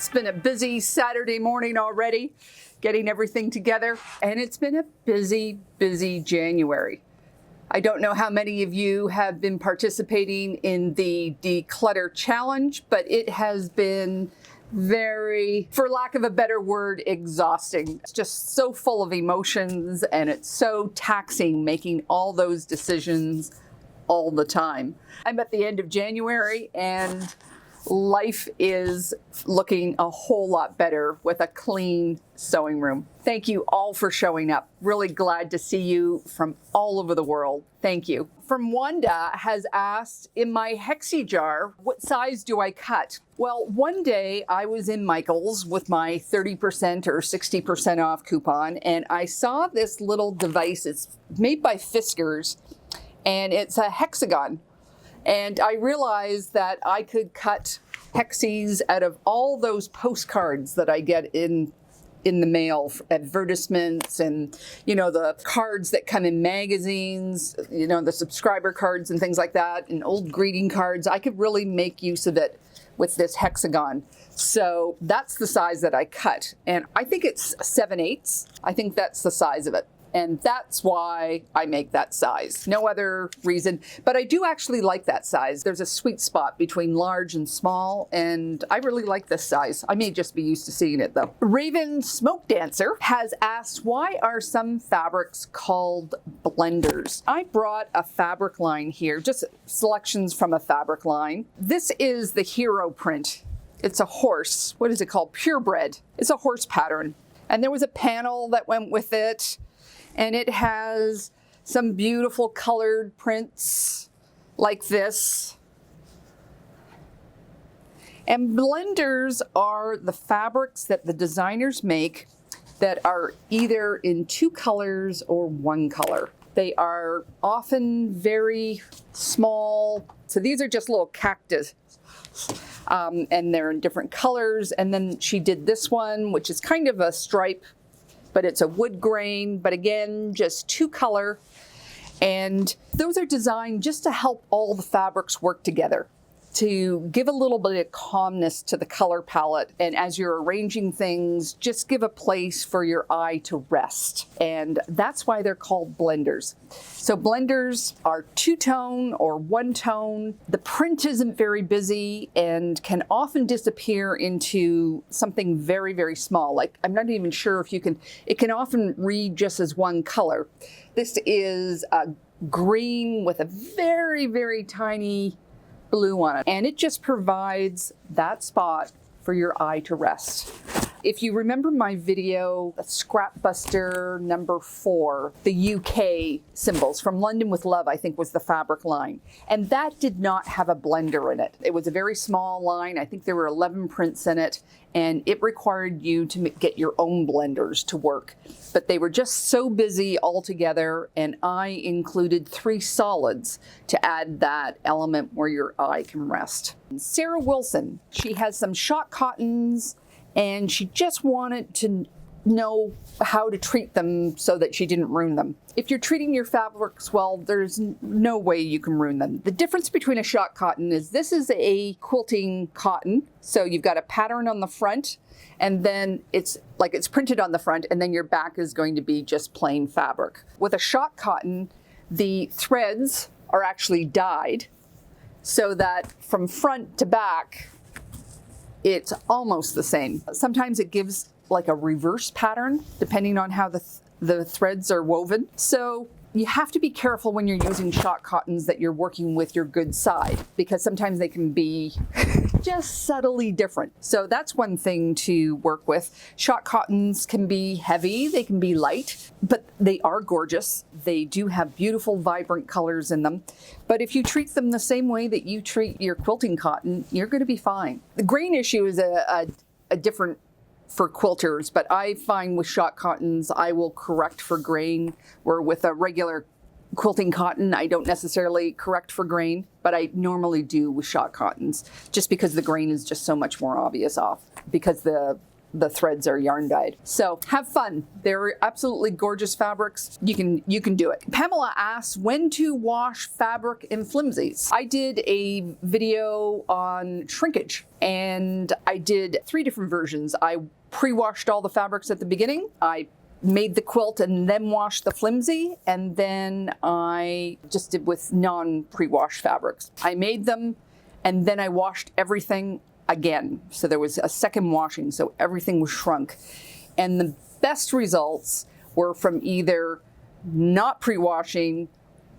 It's been a busy Saturday morning already, getting everything together, and it's been a busy, busy January. I don't know how many of you have been participating in the Declutter Challenge, but it has been very, for lack of a better word, exhausting. It's just so full of emotions, and it's so taxing making all those decisions all the time. I'm at the end of January, and life is looking a whole lot better with a clean sewing room. Thank you all for showing up. Really glad to see you from all over the world. Thank you. From Wanda has asked, in my hexie jar, what size do I cut? Well, one day I was in Michael's with my 30% or 60% off coupon, and I saw this little device. It's made by Fiskars, and it's a hexagon. And I realized that I could cut hexies out of all those postcards that I get in the mail, advertisements, and, you know, the cards that come in magazines, you know, the subscriber cards and things like that, and old greeting cards. I could really make use of it with this hexagon. So that's the size that I cut. And I think it's 7/8. I think that's the size of it. And that's why I make that size. No other reason, but I do actually like that size. There's a sweet spot between large and small, and I really like this size. I may just be used to seeing it though. Raven Smoke Dancer has asked, why are some fabrics called blenders? I brought a fabric line here, just selections from a fabric line. This is the hero print. It's a horse. What is it called? Purebred. It's a horse pattern. And there was a panel that went with it. And it has some beautiful colored prints like this. And blenders are the fabrics that the designers make that are either in two colors or one color. They are often very small. So these are just little cactus. And they're in different colors. And then she did this one, which is kind of a stripe, but it's a wood grain, but again, just two color. And those are designed just to help all the fabrics work together, to give a little bit of calmness to the color palette. And as you're arranging things, just give a place for your eye to rest. And that's why they're called blenders. So blenders are two-tone or one-tone. The print isn't very busy and can often disappear into something very, very small. Like, I'm not even sure if you can, it can often read just as one color. This is a green with a very, very tiny blue on it, and it just provides that spot for your eye to rest. If you remember my video, Scrap Buster number 4, the UK symbols from London with Love, I think was the fabric line. And that did not have a blender in it. It was a very small line. I think there were 11 prints in it, and it required you to get your own blenders to work. But they were just so busy all together, and I included 3 solids to add that element where your eye can rest. Sarah Wilson, she has some shot cottons, and she just wanted to know how to treat them so that she didn't ruin them. If you're treating your fabrics well, there's no way you can ruin them. The difference between a shot cotton is this is a quilting cotton. So you've got a pattern on the front, and then it's printed on the front, and then your back is going to be just plain fabric. With a shot cotton, the threads are actually dyed so that from front to back, it's almost the same. Sometimes it gives like a reverse pattern depending on how the threads are woven. So you have to be careful when you're using shot cottons that you're working with your good side, because sometimes they can be just subtly different. So that's one thing to work with. Shot cottons can be heavy, they can be light, but they are gorgeous. They do have beautiful, vibrant colors in them. But if you treat them the same way that you treat your quilting cotton, you're going to be fine. The grain issue is a different for quilters, but I find with shot cottons, I will correct for grain, where with a regular quilting cotton, I don't necessarily correct for grain, but I normally do with shot cottons, just because the grain is just so much more obvious off, because the the threads are yarn dyed. So have fun. They're absolutely gorgeous fabrics. You can do it. Pamela asks when to wash fabric in flimsies. I did a video on shrinkage, and I did 3 different versions. I pre-washed all the fabrics at the beginning. I made the quilt and then washed the flimsy, and then I just did with non-pre-wash fabrics. I made them and then I washed everything again. So there was a second washing, so everything was shrunk. And the best results were from either not pre-washing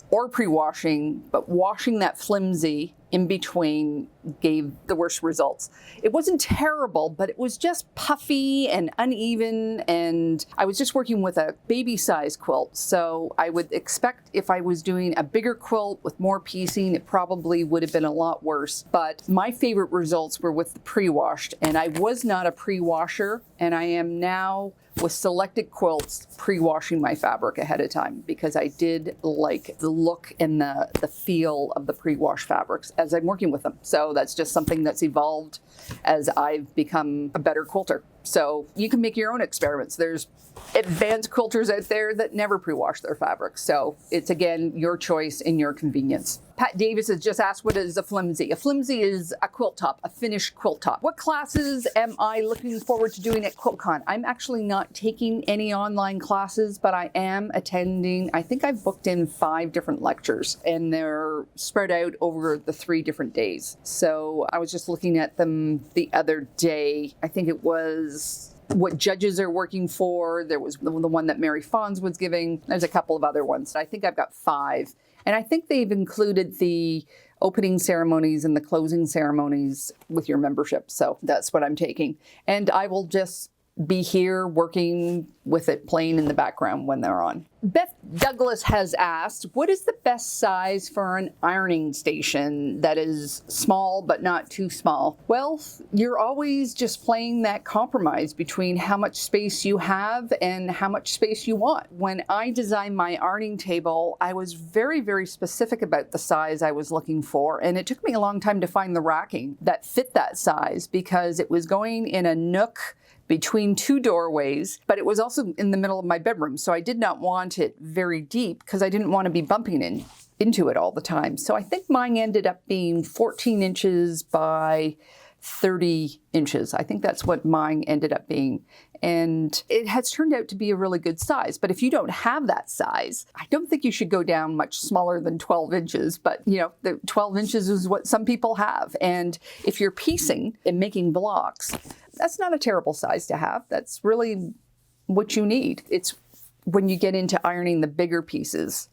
or pre-washing, but washing that flimsy in between gave the worst results. It wasn't terrible, but it was just puffy and uneven, and I was just working with a baby size quilt. So I would expect if I was doing a bigger quilt with more piecing, it probably would have been a lot worse. But my favorite results were with the pre-washed, and I was not a pre-washer, and I am now with selected quilts pre-washing my fabric ahead of time because I did like the look and the feel of the pre-wash fabrics as I'm working with them. So that's just something that's evolved as I've become a better quilter. So you can make your own experiments. There's advanced quilters out there that never pre-wash their fabrics. So it's, again, your choice and your convenience. Pat Davis has just asked, what is a flimsy? A flimsy is a quilt top, a finished quilt top. What classes am I looking forward to doing at Quiltcon? I'm actually not taking any online classes, but I am attending, I think I've booked in 5 different lectures, and they're spread out over the 3 different days. So I was just looking at them the other day. I think it was what judges are working for. There was the one that Mary Fons was giving. There's a couple of other ones. I think I've got 5. And I think they've included the opening ceremonies and the closing ceremonies with your membership. So that's what I'm taking. And I will just be here working with it playing in the background when they're on. Beth Douglas has asked, what is the best size for an ironing station that is small but not too small? Well, you're always just playing that compromise between how much space you have and how much space you want. When I designed my ironing table, I was very, very specific about the size I was looking for, and it took me a long time to find the racking that fit that size because it was going in a nook between 2 doorways, but it was also in the middle of my bedroom. So I did not want it very deep because I didn't want to be bumping into it all the time. So I think mine ended up being 14 inches by 30 inches. I think that's what mine ended up being. And it has turned out to be a really good size. But if you don't have that size, I don't think you should go down much smaller than 12 inches. But, you know, the 12 inches is what some people have. And if you're piecing and making blocks, that's not a terrible size to have. That's really what you need. It's when you get into ironing the bigger pieces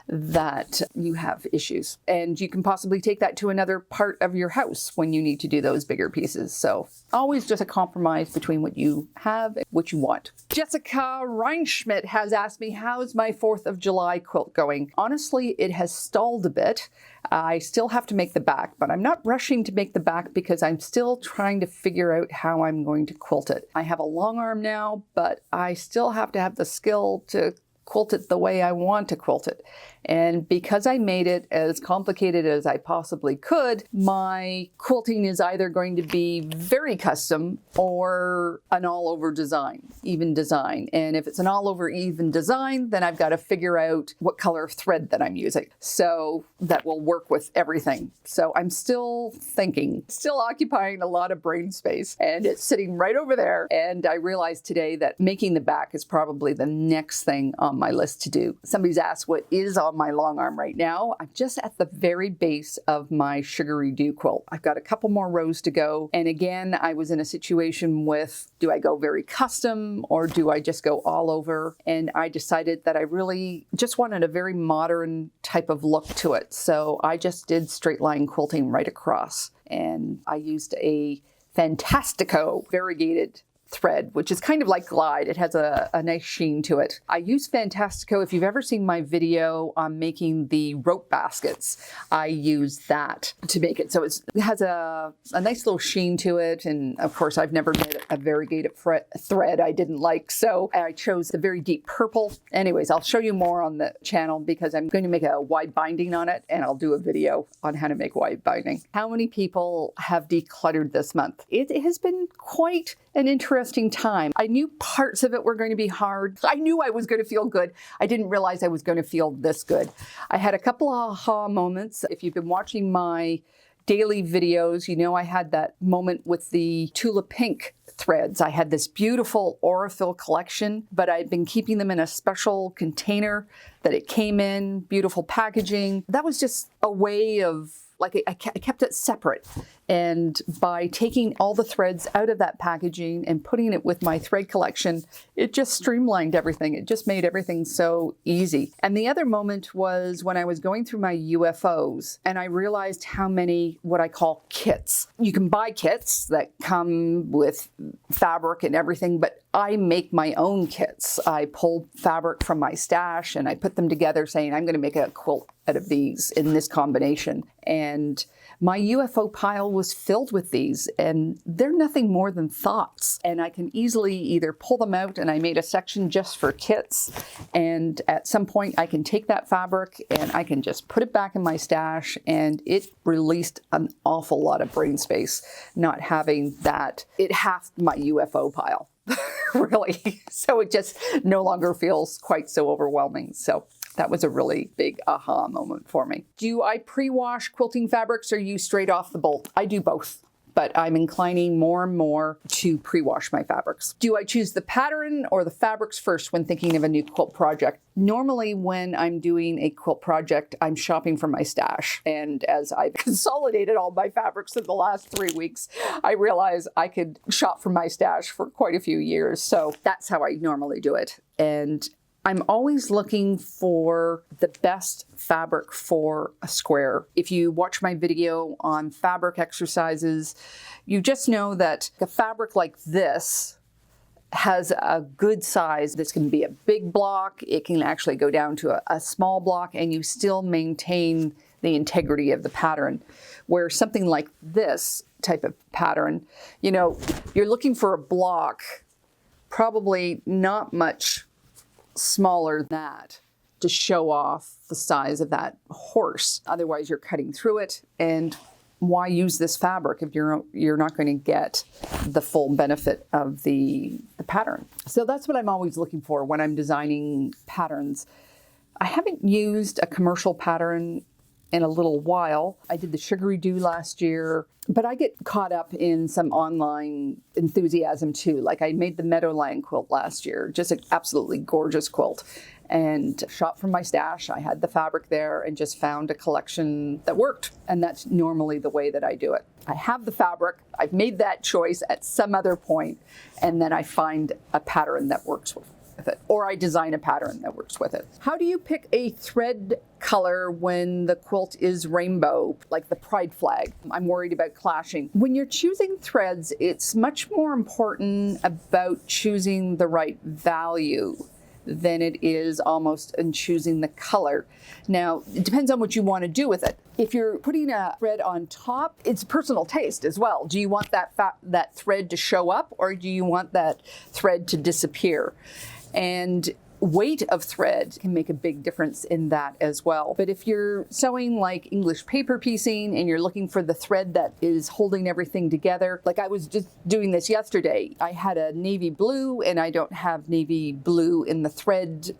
that you have issues. And you can possibly take that to another part of your house when you need to do those bigger pieces. So always just a compromise between what you have and what you want. Jessica Reinschmidt has asked me, how's my 4th of July quilt going? Honestly, it has stalled a bit. I still have to make the back, but I'm not rushing to make the back because I'm still trying to figure out how I'm going to quilt it. I have a long arm now, but I still have to have the skill to quilt it the way I want to quilt it. And because I made it as complicated as I possibly could, my quilting is either going to be very custom or an all-over design, even design. And if it's an all-over even design, then I've got to figure out what color of thread that I'm using. So that will work with everything. So I'm still thinking, still occupying a lot of brain space, and it's sitting right over there. And I realized today that making the back is probably the next thing on my list to do. Somebody's asked what is on my long arm right now. I'm just at the very base of my Sugary Dew quilt. I've got a couple more rows to go. And again, I was in a situation with, do I go very custom or do I just go all over? And I decided that I really just wanted a very modern type of look to it. So I just did straight line quilting right across. And I used a Fantastico variegated thread, which is kind of like Glide. It has a nice sheen to it. I use Fantastico. If you've ever seen my video on making the rope baskets, I use that to make it. So it has a nice little sheen to it. And of course, I've never made a variegated thread I didn't like. So I chose the very deep purple. Anyways, I'll show you more on the channel because I'm going to make a wide binding on it, and I'll do a video on how to make wide binding. How many people have decluttered this month? It has been quite an interesting time. I knew parts of it were going to be hard. I knew I was going to feel good. I didn't realize I was going to feel this good. I had a couple of aha moments. If you've been watching my daily videos, you know I had that moment with the Tula Pink threads. I had this beautiful Aurifil collection, but I'd been keeping them in a special container that it came in, beautiful packaging. That was just a way of, like, I kept it separate. And by taking all the threads out of that packaging and putting it with my thread collection, it just streamlined everything. It just made everything so easy. And the other moment was when I was going through my UFOs and I realized how many what I call kits. You can buy kits that come with fabric and everything, but I make my own kits. I pull fabric from my stash and I put them together saying, I'm going to make a quilt out of these in this combination. And my UFO pile was filled with these, and they're nothing more than thoughts. And I can easily either pull them out, and I made a section just for kits, and at some point I can take that fabric and I can just put it back in my stash, and it released an awful lot of brain space not having that. It halved my UFO pile. Really. So it just no longer feels quite so overwhelming. So that was a really big aha moment for me. Do I pre-wash quilting fabrics or use straight off the bolt? I do both, but I'm inclining more and more to pre-wash my fabrics. Do I choose the pattern or the fabrics first when thinking of a new quilt project? Normally when I'm doing a quilt project, I'm shopping for my stash. And as I've consolidated all my fabrics in the last 3 weeks, I realize I could shop for my stash for quite a few years. So that's how I normally do it. And I'm always looking for the best fabric for a square. If you watch my video on fabric exercises, you just know that a fabric like this has a good size. This can be a big block. It can actually go down to a small block, and you still maintain the integrity of the pattern. Where something like this type of pattern, you know, you're looking for a block, probably not much smaller than that to show off the size of that horse. Otherwise you're cutting through it, and why use this fabric if you're not going to get the full benefit of the pattern? So that's what I'm always looking for when I'm designing patterns. I haven't used a commercial pattern in a little while. I did the Sugary Dew last year, but I get caught up in some online enthusiasm too. Like I made the Meadowland quilt last year, just an absolutely gorgeous quilt, and shopped from my stash. I had the fabric there and just found a collection that worked. And that's normally the way that I do it. I have the fabric, I've made that choice at some other point, and then I find a pattern that works with it, or I design a pattern that works with it. How do you pick a thread color when the quilt is rainbow, like the pride flag? I'm worried about clashing. When you're choosing threads, it's much more important about choosing the right value than it is almost in choosing the color. Now, it depends on what you want to do with it. If you're putting a thread on top, it's personal taste as well. Do you want that thread to show up, or do you want that thread to disappear? And weight of thread can make a big difference in that as well. But if you're sewing like English paper piecing and you're looking for the thread that is holding everything together, like I was just doing this yesterday. I had a navy blue, and I don't have navy blue in the thread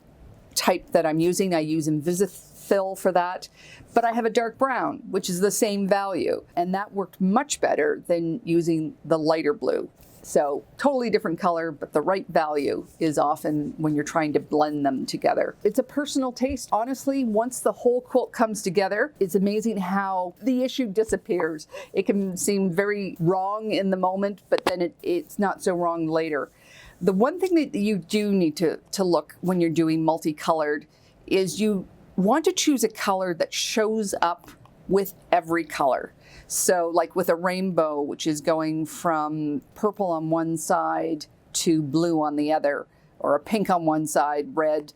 type that I'm using. I use Invisifil for that. But I have a dark brown, which is the same value. And that worked much better than using the lighter blue. So totally different color, but the right value is often when you're trying to blend them together. It's a personal taste. Honestly, once the whole quilt comes together, it's amazing how the issue disappears. It can seem very wrong in the moment, but then it's not so wrong later. The one thing that you do need to look when you're doing multicolored is you want to choose a color that shows up with every color. So like with a rainbow, which is going from purple on one side to blue on the other, or a pink on one side, red,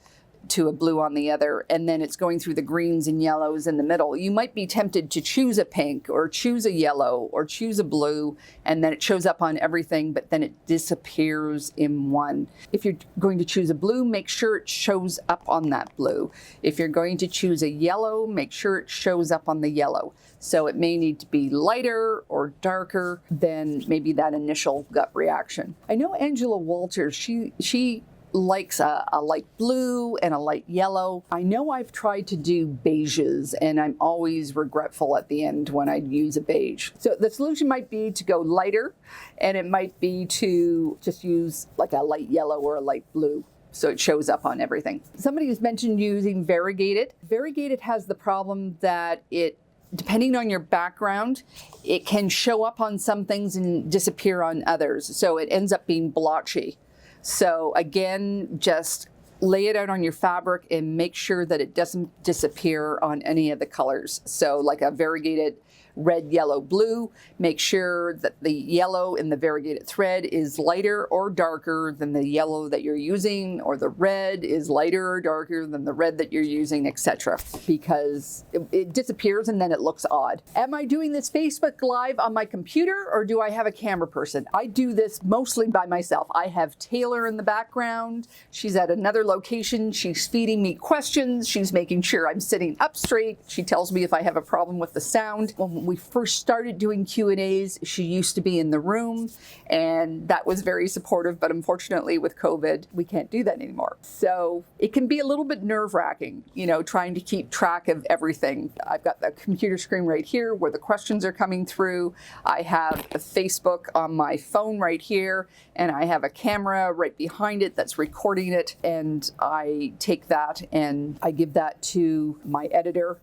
to a blue on the other, and then it's going through the greens and yellows in the middle. You might be tempted to choose a pink or choose a yellow or choose a blue, and then it shows up on everything, but then it disappears in one. If you're going to choose a blue, make sure it shows up on that blue. If you're going to choose a yellow, make sure it shows up on the yellow. So it may need to be lighter or darker than maybe that initial gut reaction. I know Angela Walters, she likes a light blue and a light yellow. I know I've tried to do beiges, and I'm always regretful at the end when I use a beige. So the solution might be to go lighter, and it might be to just use like a light yellow or a light blue, so it shows up on everything. Somebody has mentioned using variegated. Variegated has the problem that it, depending on your background, it can show up on some things and disappear on others. So it ends up being blotchy. So again, just lay it out on your fabric and make sure that it doesn't disappear on any of the colors. So like a variegated red, yellow, blue, make sure that the yellow in the variegated thread is lighter or darker than the yellow that you're using, or the red is lighter or darker than the red that you're using, etc. Because it disappears and then it looks odd. Am I doing this Facebook Live on my computer, or do I have a camera person? I do this mostly by myself. I have Taylor in the background. She's at another location. She's feeding me questions. She's making sure I'm sitting up straight. She tells me if I have a problem with the sound. When we first started doing Q&As, she used to be in the room, and that was very supportive, but unfortunately with COVID, we can't do that anymore. So it can be a little bit nerve-wracking, you know, trying to keep track of everything. I've got the computer screen right here where the questions are coming through. I have a Facebook on my phone right here, and I have a camera right behind it that's recording it, and I take that and I give that to my editor,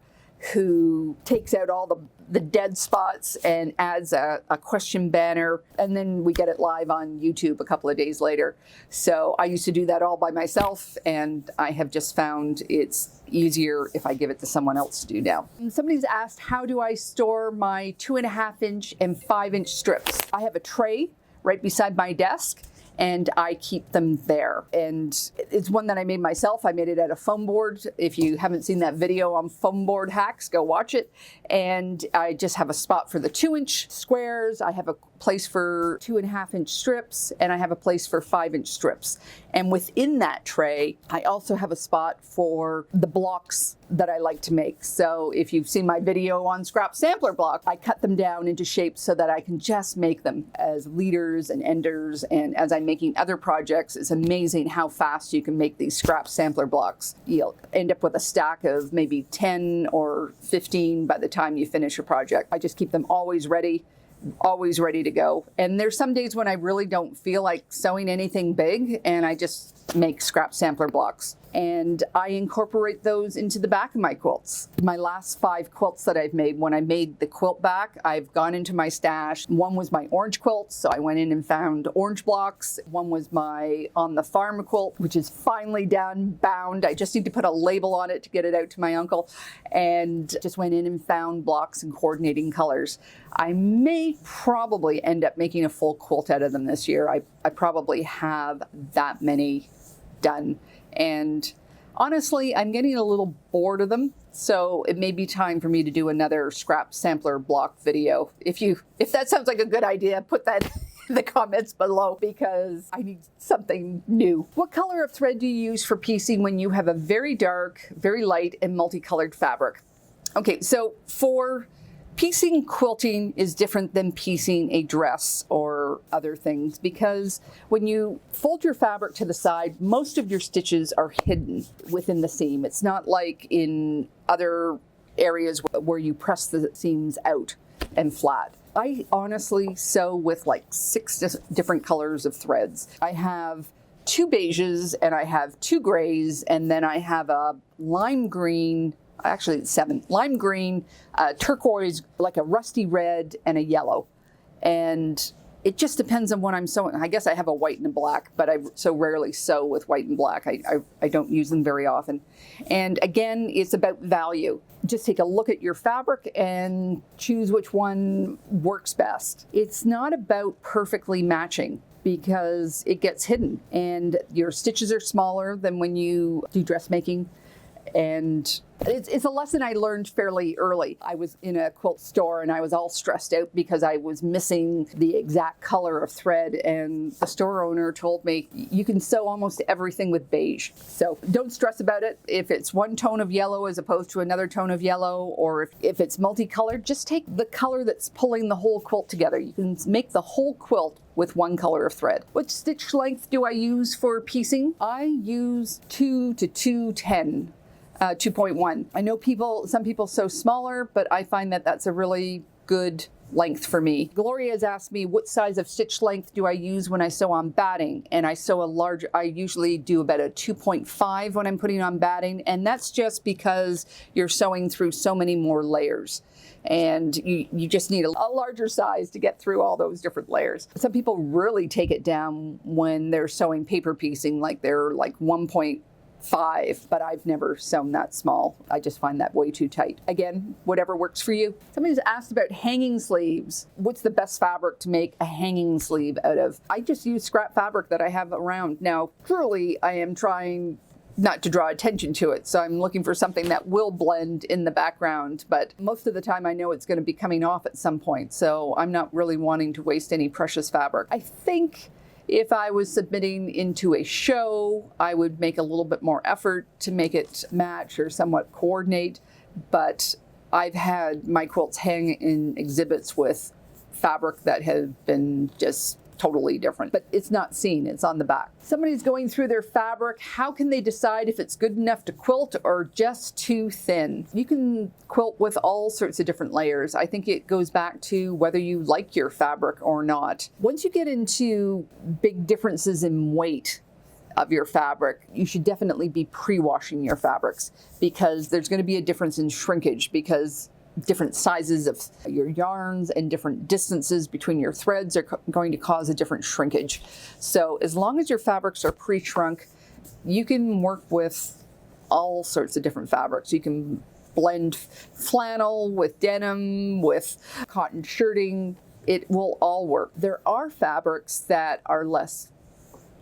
who takes out all the dead spots and adds a question banner, and then we get it live on YouTube a couple of days later. So I used to do that all by myself, and I have just found it's easier if I give it to someone else to do now. And somebody's asked, how do I store my 2.5 inch and 5 inch strips? I have a tray right beside my desk, and I keep them there. And it's one that I made myself. I made it out of foam board. If you haven't seen that video on foam board hacks, go watch it. And I just have a spot for the 2 inch squares. I have a place for 2.5 inch strips, and I have a place for 5 inch strips. And within that tray, I also have a spot for the blocks that I like to make. So if you've seen my video on scrap sampler block, I cut them down into shapes so that I can just make them as leaders and enders. And as I'm making other projects, it's amazing how fast you can make these scrap sampler blocks. You'll end up with a stack of maybe 10 or 15 by the time you finish a project. I just keep them always ready to go. And there's some days when I really don't feel like sewing anything big, and I just make scrap sampler blocks. And I incorporate those into the back of my quilts. My last 5 quilts that I've made, when I made the quilt back, I've gone into my stash. One was my orange quilt, so I went in and found orange blocks. One was my On the Farm quilt, which is finally done, bound. I just need to put a label on it to get it out to my uncle. And just went in and found blocks and coordinating colors. I may probably end up making a full quilt out of them this year. I probably have that many done. And honestly, I'm getting a little bored of them, so it may be time for me to do another scrap sampler block video. If that sounds like a good idea, put that in the comments below, because I need something new. What color of thread do you use for piecing when you have a very dark, very light, and multicolored fabric? Okay, so for piecing, quilting is different than piecing a dress or other things, because when you fold your fabric to the side, most of your stitches are hidden within the seam. It's not like in other areas where you press the seams out and flat. I honestly sew with like 6 different colors of threads. I have 2 beiges, and I have 2 grays, and then I have a lime green, actually it's 7, lime green, turquoise, like a rusty red, and a yellow. And it just depends on what I'm sewing. I guess I have a white and a black, but I so rarely sew with white and black. I don't use them very often. And again, it's about value. Just take a look at your fabric and choose which one works best. It's not about perfectly matching. because it gets hidden and your stitches are smaller than when you do dressmaking. And it's a lesson I learned fairly early. I was in a quilt store and I was all stressed out because I was missing the exact color of thread, and the store owner told me you can sew almost everything with beige. So don't stress about it. If it's one tone of yellow as opposed to another tone of yellow, or if it's multicolored, just take the color that's pulling the whole quilt together. You can make the whole quilt with one color of thread. What stitch length do I use for piecing? I use 2 to 210. 2.1. I know some people sew smaller, but I find that that's a really good length for me. Gloria has asked me what size of stitch length do I use when I sew on batting, and I sew I usually do about a 2.5 when I'm putting on batting, and that's just because you're sewing through so many more layers. And you just need a larger size to get through all those different layers. Some people really take it down when they're sewing paper piecing, like they're like 1.5, but I've never sewn that small. I just find that way too tight. Again, whatever works for you. Somebody's asked about hanging sleeves. What's the best fabric to make a hanging sleeve out of? I just use scrap fabric that I have around. Now, truly, I am trying not to draw attention to it, so I'm looking for something that will blend in the background, but most of the time I know it's going to be coming off at some point, so I'm not really wanting to waste any precious fabric. I think if I was submitting into a show, I would make a little bit more effort to make it match or somewhat coordinate, but I've had my quilts hang in exhibits with fabric that have been just totally different, but it's not seen, it's on the back. Somebody's going through their fabric. How can they decide if it's good enough to quilt or just too thin? You can quilt with all sorts of different layers. I think it goes back to whether you like your fabric or not. Once you get into big differences in weight of your fabric, you should definitely be pre-washing your fabrics, because there's going to be a difference in shrinkage, because different sizes of your yarns and different distances between your threads are going to cause a different shrinkage. So as long as your fabrics are pre-shrunk, you can work with all sorts of different fabrics. You can blend flannel with denim, with cotton shirting. It will all work. There are fabrics that are less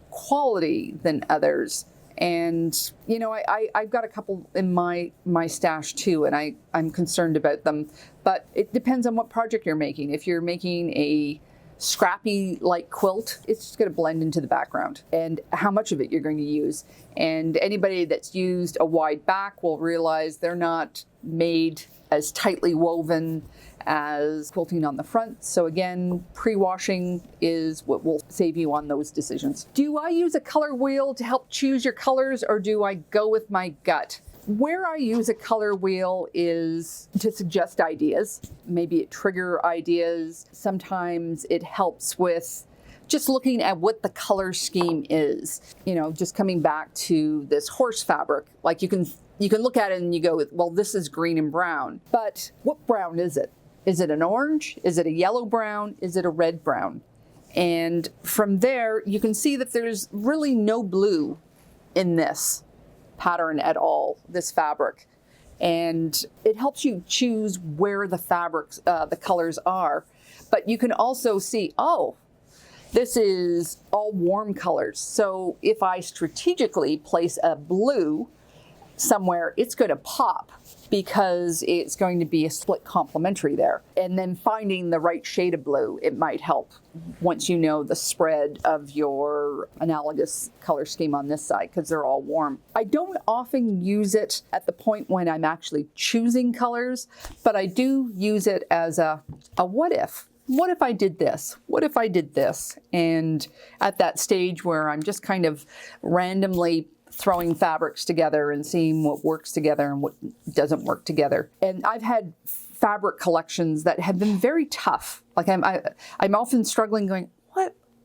quality than others. And, you know, I've got a couple in my stash too, and I'm concerned about them. But it depends on what project you're making. If you're making a scrappy like quilt, it's just going to blend into the background, and how much of it you're going to use. And anybody that's used a wide back will realize they're not made as tightly woven as quilting on the front. So again, pre-washing is what will save you on those decisions. Do I use a color wheel to help choose your colors, or do I go with my gut? Where I use a color wheel is to suggest ideas. Maybe it trigger ideas. Sometimes it helps with just looking at what the color scheme is. You know, just coming back to this horse fabric, like you can look at it and you go, well, this is green and brown, but what brown is it? Is it an orange? Is it a yellow brown? Is it a red brown? And from there, you can see that there's really no blue in this pattern at all, this fabric. And it helps you choose where the fabrics, the colors are. But you can also see, oh, this is all warm colors. So if I strategically place a blue somewhere, it's going to pop, because it's going to be a split complementary there. And then finding the right shade of blue, it might help once you know the spread of your analogous color scheme on this side, because they're all warm. I don't often use it at the point when I'm actually choosing colors, but I do use it as a what if. What if I did this? What if I did this? And at that stage where I'm just kind of randomly throwing fabrics together and seeing what works together and what doesn't work together. And I've had fabric collections that have been very tough. Like I'm often struggling going,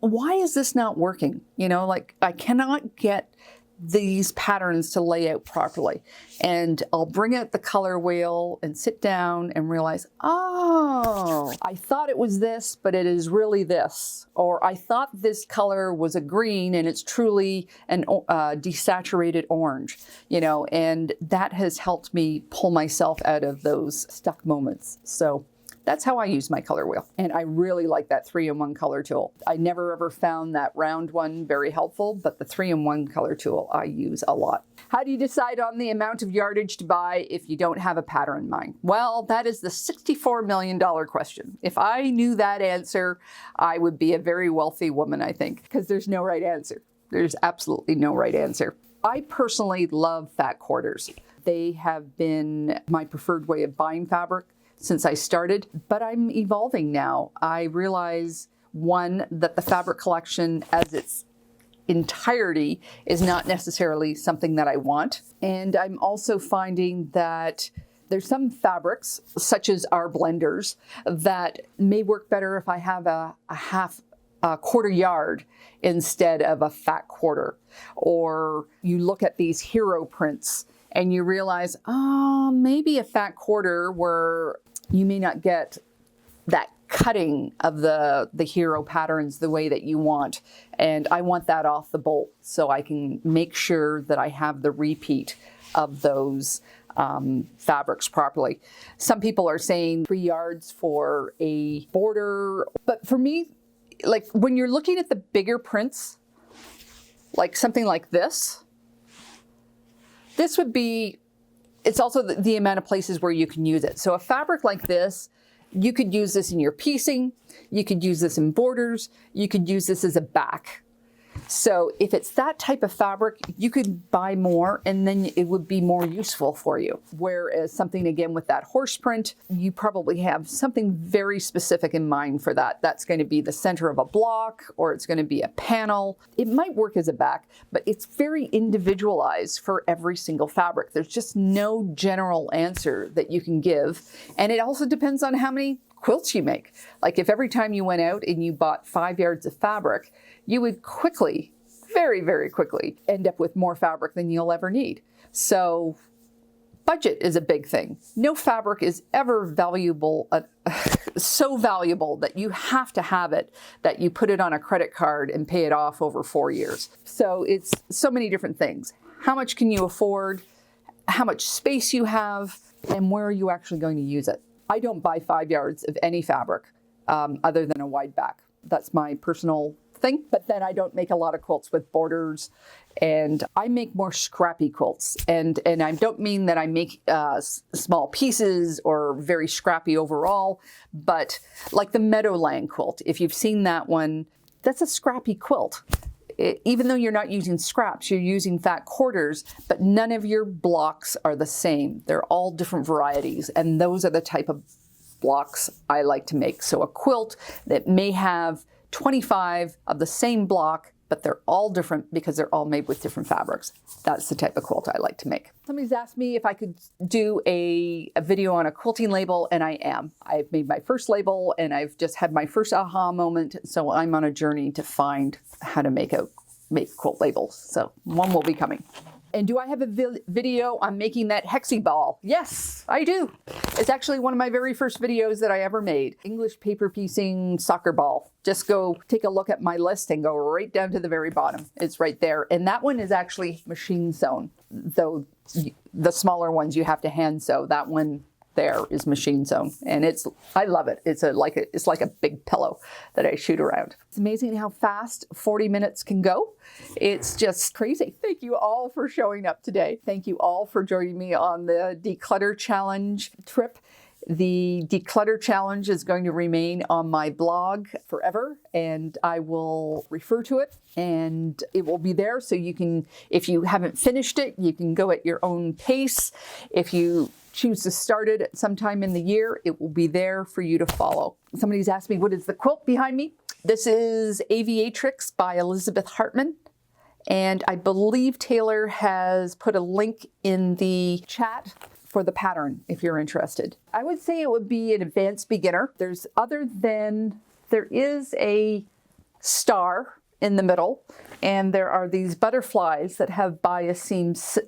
why is this not working? You know, like I cannot get these patterns to lay out properly. And I'll bring out the color wheel and sit down and realize, oh, I thought it was this, but it is really this. Or I thought this color was a green and it's truly an desaturated orange, you know, and that has helped me pull myself out of those stuck moments. So That's how I use my color wheel. And I really like that 3-in-1 color tool. I never ever found that round one very helpful, but the 3-in-1 color tool I use a lot. How do you decide on the amount of yardage to buy if you don't have a pattern in mind? Well, that is the $64 million question. If I knew that answer, I would be a very wealthy woman, I think, because there's no right answer. There's absolutely no right answer. I personally love fat quarters. They have been my preferred way of buying fabric since I started, but I'm evolving now. I realize, one, that the fabric collection as its entirety is not necessarily something that I want. And I'm also finding that there's some fabrics, such as our blenders, that may work better if I have a quarter yard instead of a fat quarter. Or you look at these hero prints and you realize, oh, maybe a fat quarter where you may not get that cutting of the hero patterns the way that you want. And I want that off the bolt so I can make sure that I have the repeat of those fabrics properly. Some people are saying 3 yards for a border, but for me, like when you're looking at the bigger prints, like something like this would be, it's also the amount of places where you can use it. So a fabric like this, you could use this in your piecing, you could use this in borders, you could use this as a back. So if it's that type of fabric, you could buy more and then it would be more useful for you. Whereas something, again, with that horse print, you probably have something very specific in mind for that. That's going to be the center of a block, or it's going to be a panel. It might work as a back, but it's very individualized for every single fabric. There's just no general answer that you can give. And it also depends on how many quilts you make. Like if every time you went out and you bought 5 yards of fabric, you would quickly, very, very quickly end up with more fabric than you'll ever need. So budget is a big thing. No fabric is ever valuable, so valuable that you have to have it, that you put it on a credit card and pay it off over 4 years. So it's so many different things. How much can you afford? How much space you have? And where are you actually going to use it? I don't buy 5 yards of any fabric other than a wide back. That's my personal thing. But then I don't make a lot of quilts with borders, and I make more scrappy quilts. And I don't mean that I make small pieces or very scrappy overall, but like the Meadowland quilt, if you've seen that one, that's a scrappy quilt. Even though you're not using scraps, you're using fat quarters, but none of your blocks are the same. They're all different varieties, and those are the type of blocks I like to make. So a quilt that may have 25 of the same block, but they're all different because they're all made with different fabrics. That's the type of quilt I like to make. Somebody's asked me if I could do a video on a quilting label, and I am. I've made my first label, and I've just had my first aha moment, so I'm on a journey to find how to make quilt labels. So one will be coming. And do I have a video on making that hexie ball? Yes, I do. It's actually one of my very first videos that I ever made. English paper piecing soccer ball. Just go take a look at my list and go right down to the very bottom. It's right there. And that one is actually machine sewn, though the smaller ones you have to hand sew. That one there is machine sewn, and I love it. It's like a big pillow that I shoot around. It's amazing how fast 40 minutes can go. It's just crazy. Thank you all for showing up today. Thank you all for joining me on the Declutter Challenge trip. The Declutter Challenge is going to remain on my blog forever, and I will refer to it, and it will be there so you can, if you haven't finished it, you can go at your own pace. If you choose to start it at some time in the year, it will be there for you to follow. Somebody's asked me, what is the quilt behind me? This is Aviatrix by Elizabeth Hartman. And I believe Taylor has put a link in the chat for the pattern if you're interested. I would say it would be an advanced beginner. There is a star in the middle, and there are these butterflies that have bias seams,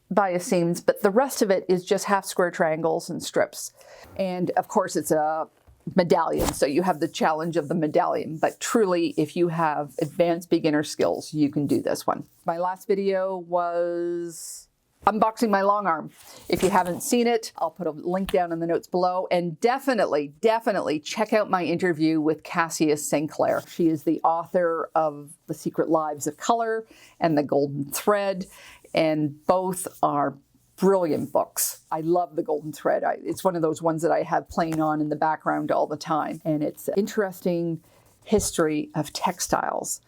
but the rest of it is just half square triangles and strips. And of course it's a medallion, so you have the challenge of the medallion, but truly if you have advanced beginner skills, you can do this one. My last video was unboxing my long arm. If you haven't seen it, I'll put a link down in the notes below. And definitely check out my interview with Cassius St. Clair. She is the author of The Secret Lives of Color and The Golden Thread, and both are brilliant books. I love The Golden Thread. It's one of those ones that I have playing on in the background all the time. And it's an interesting history of textiles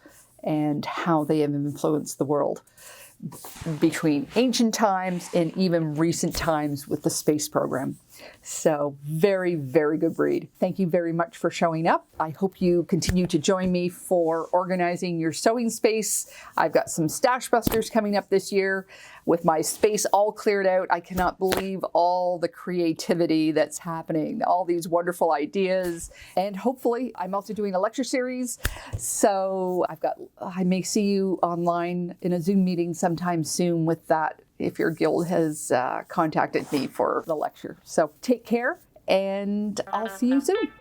and how they have influenced the world between ancient times and even recent times with the space program. So very, very good read. Thank you very much for showing up. I hope you continue to join me for organizing your sewing space. I've got some stash busters coming up this year. With my space all cleared out, I cannot believe all the creativity that's happening, all these wonderful ideas. And hopefully I'm also doing a lecture series. So I may see you online in a Zoom meeting sometime soon with that, if your guild has contacted me for the lecture. So take care, and I'll see you soon.